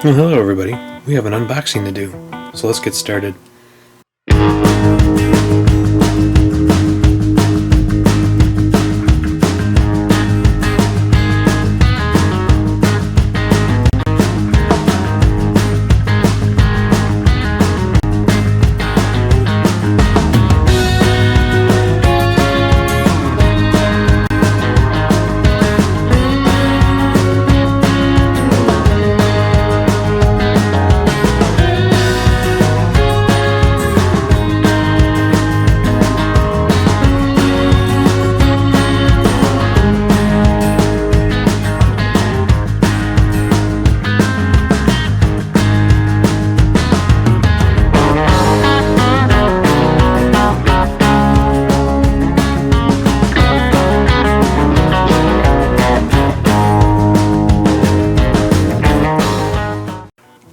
Well, hello everybody. We have an unboxing to do, so let's get started.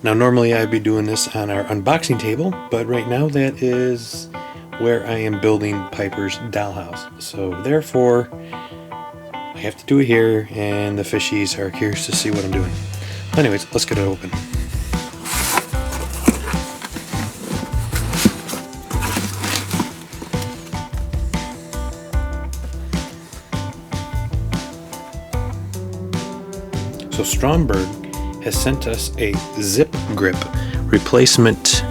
Now normally I'd be doing this on our unboxing table, but right now that is where I am building Piper's dollhouse. So therefore, I have to do it here, and the fishies are curious to see what I'm doing. Anyways, let's get it open. So Stromberg has sent us a zip grip replacement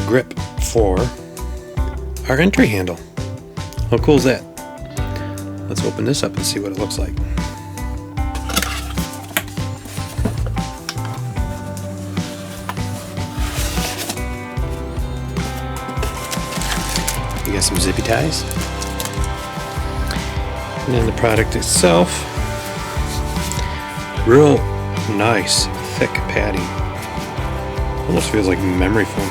grip for our entry handle. How cool is that? Let's open this up and see what it looks like. You got some zippy ties. And then the product itself, real nice, thick padding. Almost feels like memory foam.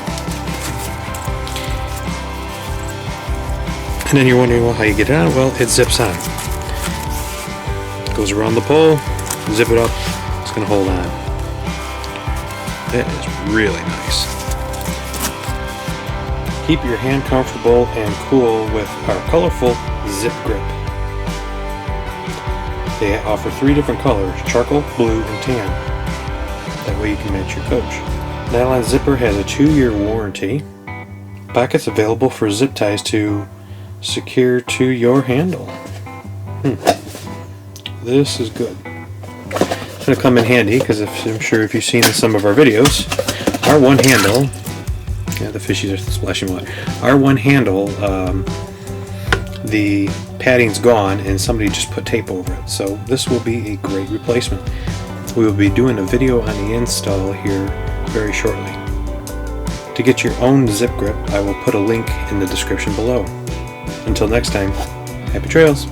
And then you're wondering, well, how you get it on? Well, it zips on. It goes around the pole, zip it up, it's going to hold on. That is really nice. Keep your hand comfortable and cool with our colorful zip grip. They offer 3 different colors: charcoal, blue, and tan. That way you can match your coach. Nylon zipper has a 2-year warranty. Pockets available for zip ties to secure to your handle. This is good. It's going to come in handy because I'm sure if you've seen in some of our videos, our one handle, yeah, the fishies are splashing water. Our one handle, the padding's gone and somebody just put tape over it, so this will be a great replacement. We will be doing a video on the install here very shortly. To get your own zip grip, I will put a link in the description below. Until next time, happy trails!